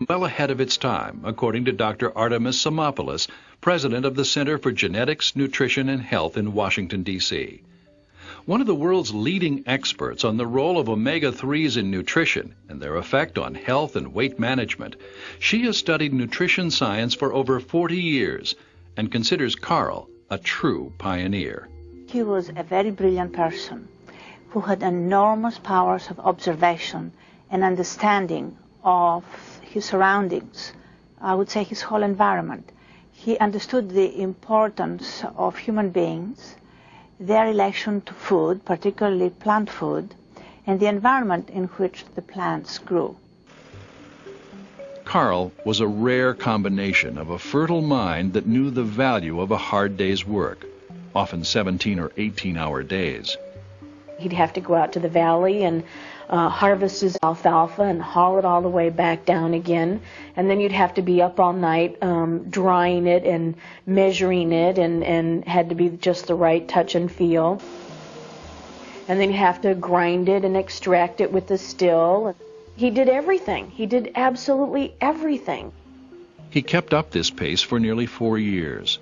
well ahead of its time, according to Dr. Artemis Samopoulos, president of the Center for Genetics, Nutrition, and Health in Washington, D.C. One of the world's leading experts on the role of omega-3s in nutrition and their effect on health and weight management, she has studied nutrition science for over 40 years and considers Carl a true pioneer. He was a very brilliant person who had enormous powers of observation and understanding of his surroundings, I would say his whole environment. He understood the importance of human beings, their relation to food, particularly plant food, and the environment in which the plants grew. Carl was a rare combination of a fertile mind that knew the value of a hard day's work, often 17 or 18-hour days. He'd have to go out to the valley and harvest his alfalfa and haul it all the way back down again. And then you'd have to be up all night drying it and measuring it, and had to be just the right touch and feel. And then you have to grind it and extract it with the still. He did everything. He did absolutely everything. He kept up this pace for nearly 4 years.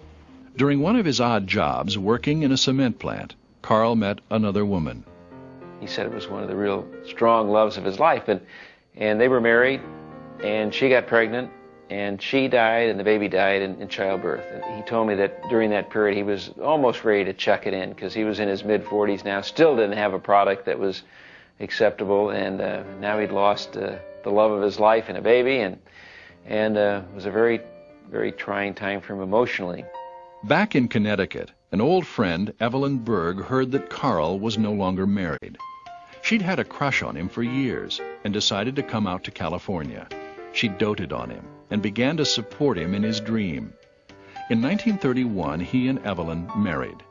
During one of his odd jobs working in a cement plant, Carl met another woman. He said it was one of the real strong loves of his life, and they were married, and she got pregnant, and she died, and the baby died in childbirth. And he told me that during that period he was almost ready to chuck it in, because he was in his mid-40s now, still didn't have a product that was acceptable, and now he'd lost the love of his life and a baby, and it was a very, very trying time for him emotionally. Back in Connecticut, an old friend, Evelyn Berg, heard that Carl was no longer married. She'd had a crush on him for years and decided to come out to California. She doted on him and began to support him in his dream. In 1931, he and Evelyn married.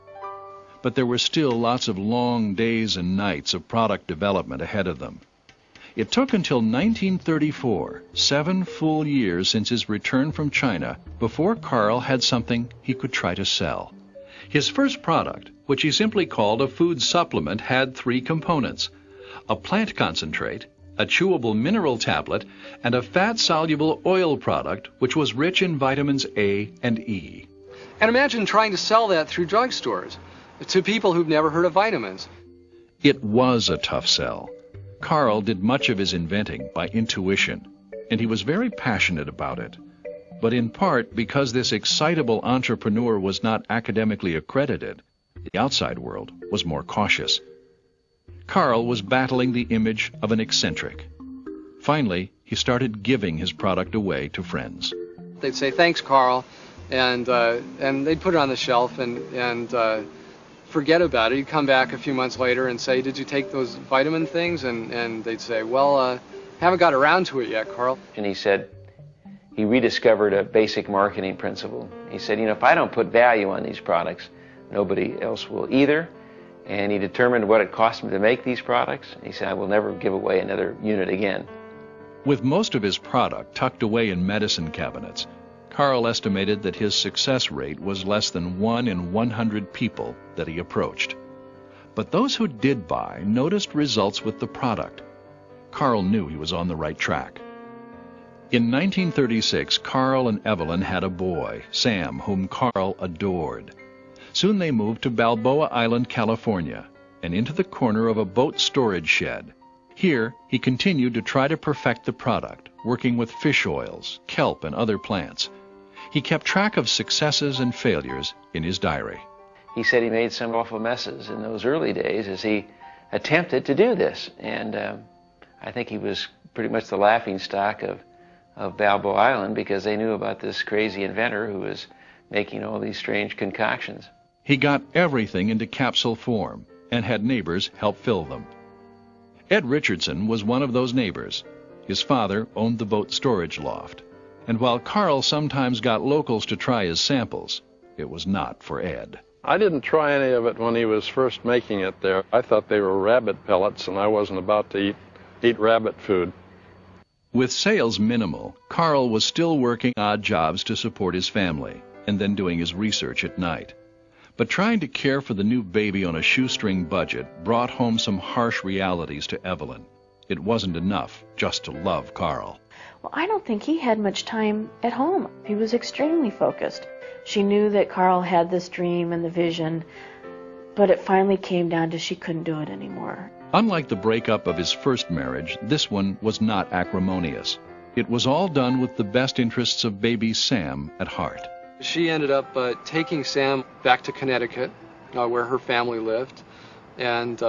But there were still lots of long days and nights of product development ahead of them. It took until 1934, 7 full years since his return from China, before Carl had something he could try to sell. His first product, which he simply called a food supplement, had 3 components: a plant concentrate, a chewable mineral tablet, and a fat-soluble oil product which was rich in vitamins A and E. And imagine trying to sell that through drugstores to people who've never heard of vitamins. It was a tough sell. Carl did much of his inventing by intuition, and he was very passionate about it. But in part because this excitable entrepreneur was not academically accredited, the outside world was more cautious. Carl was battling the image of an eccentric. Finally, he started giving his product away to friends. They'd say, "Thanks, Carl," and they'd put it on the shelf and forget about it. He'd come back a few months later and say, "Did you take those vitamin things?" And they'd say, "Well, haven't got around to it yet, Carl." And he said he rediscovered a basic marketing principle. He said, if I don't put value on these products, nobody else will either. And he determined what it cost him to make these products. He said, I will never give away another unit again. With most of his product tucked away in medicine cabinets, Carl estimated that his success rate was less than 1 in 100 people that he approached. But those who did buy noticed results with the product. Carl knew he was on the right track. In 1936, Carl and Evelyn had a boy, Sam, whom Carl adored. Soon they moved to Balboa Island, California, and into the corner of a boat storage shed. Here, he continued to try to perfect the product, working with fish oils, kelp, and other plants. He kept track of successes and failures in his diary. He said he made some awful messes in those early days as he attempted to do this. And I think he was pretty much the laughingstock of Balboa Island, because they knew about this crazy inventor who was making all these strange concoctions. He got everything into capsule form and had neighbors help fill them. Ed Richardson was one of those neighbors. His father owned the boat storage loft. And while Carl sometimes got locals to try his samples, it was not for Ed. I didn't try any of it when he was first making it there. I thought they were rabbit pellets, and I wasn't about to eat rabbit food. With sales minimal, Carl was still working odd jobs to support his family, and then doing his research at night. But trying to care for the new baby on a shoestring budget brought home some harsh realities to Evelyn. It wasn't enough just to love Carl. Well, I don't think he had much time at home. He was extremely focused. She knew that Carl had this dream and the vision, but it finally came down to she couldn't do it anymore. Unlike the breakup of his first marriage, this one was not acrimonious. It was all done with the best interests of baby Sam at heart. She ended up taking Sam back to Connecticut, where her family lived, and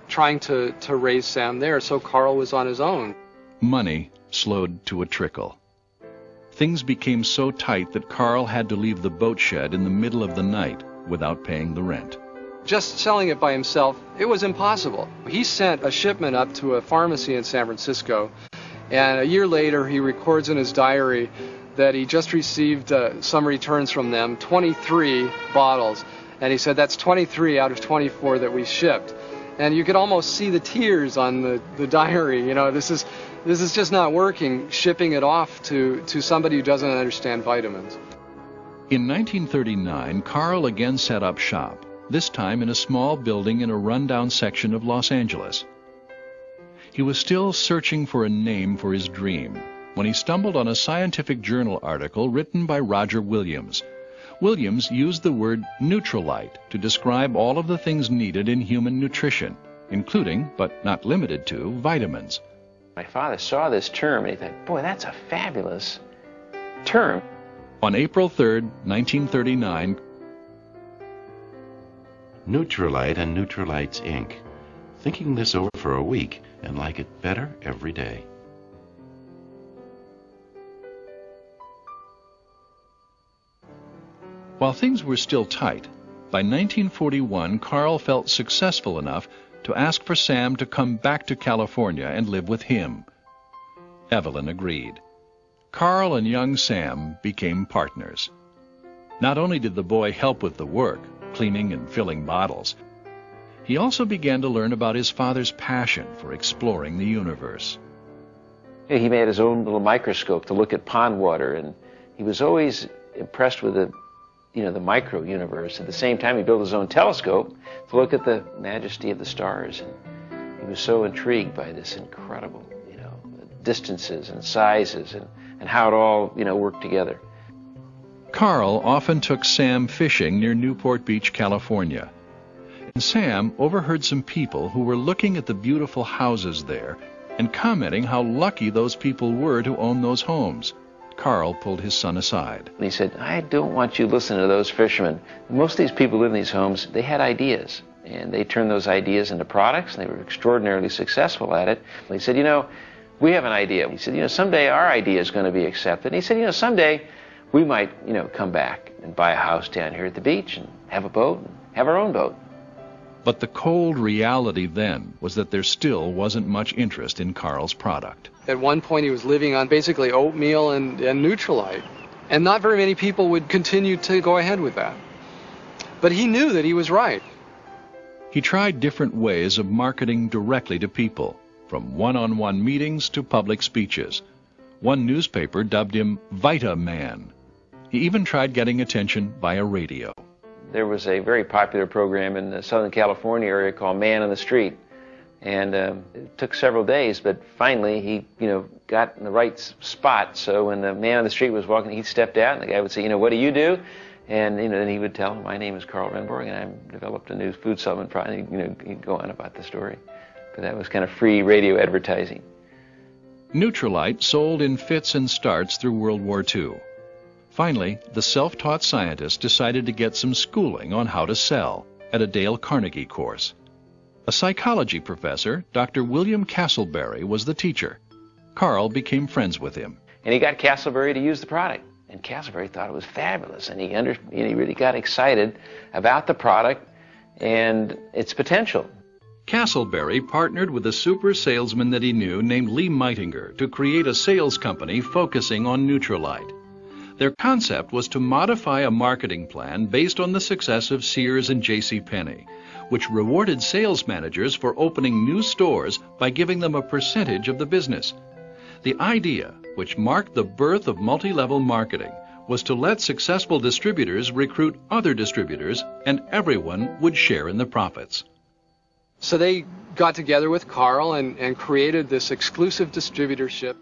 trying to raise Sam there, so Carl was on his own. Money slowed to a trickle. Things became so tight that Carl had to leave the boat shed in the middle of the night without paying the rent. Just selling it by himself, it was impossible. He sent a shipment up to a pharmacy in San Francisco, and a year later he records in his diary that he just received some returns from them, 23 bottles. And he said, that's 23 out of 24 that we shipped. And you could almost see the tears on the diary. You know, this is just not working, shipping it off to somebody who doesn't understand vitamins. In 1939, Carl again set up shop, this time in a small building in a rundown section of Los Angeles. He was still searching for a name for his dream when he stumbled on a scientific journal article written by Roger Williams. Williams used the word Nutrilite to describe all of the things needed in human nutrition, including, but not limited to, vitamins. My father saw this term and he thought, boy, that's a fabulous term. On April 3, 1939, Nutrilite and Nutrilite's Inc. Thinking this over for a week and like it better every day. While things were still tight, by 1941 Carl felt successful enough to ask for Sam to come back to California and live with him. Evelyn agreed. Carl and young Sam became partners. Not only did the boy help with the work, cleaning and filling bottles, he also began to learn about his father's passion for exploring the universe. He made his own little microscope to look at pond water, and he was always impressed with the micro universe. At the same time, he built his own telescope to look at the majesty of the stars. And he was so intrigued by this incredible, distances and sizes and how it all, worked together. Carl often took Sam fishing near Newport Beach, California. And Sam overheard some people who were looking at the beautiful houses there and commenting how lucky those people were to own those homes. Carl pulled his son aside. He said, I don't want you listening to those fishermen. Most of these people who live in these homes, they had ideas, and they turned those ideas into products, and they were extraordinarily successful at it. And he said, we have an idea. He said, someday our idea is going to be accepted. And he said, someday we might, come back and buy a house down here at the beach and have a boat and have our own boat. But the cold reality then was that there still wasn't much interest in Carl's product. At one point he was living on basically oatmeal and Nutrilite, and not very many people would continue to go ahead with that. But he knew that he was right. He tried different ways of marketing directly to people, from one-on-one meetings to public speeches. One newspaper dubbed him Vita Man. He even tried getting attention via radio. There was a very popular program in the Southern California area called Man on the Street. And it took several days, but finally he, got in the right spot. So when the man on the street was walking, he'd step out, and the guy would say, what do you do? And, then he would tell him, my name is Carl Renborg, and I've developed a new food supplement product. He'd go on about the story. But that was kind of free radio advertising. Nutrilite sold in fits and starts through World War II. Finally, the self-taught scientist decided to get some schooling on how to sell at a Dale Carnegie course. A psychology professor, Dr. William Castleberry, was the teacher. Carl became friends with him. And he got Castleberry to use the product. And Castleberry thought it was fabulous. And he really got excited about the product and its potential. Castleberry partnered with a super salesman that he knew named Lee Meitinger to create a sales company focusing on Nutrilite. Their concept was to modify a marketing plan based on the success of Sears and JCPenney, which rewarded sales managers for opening new stores by giving them a percentage of the business. The idea, which marked the birth of multi-level marketing, was to let successful distributors recruit other distributors, and everyone would share in the profits. So they got together with Carl and created this exclusive distributorship.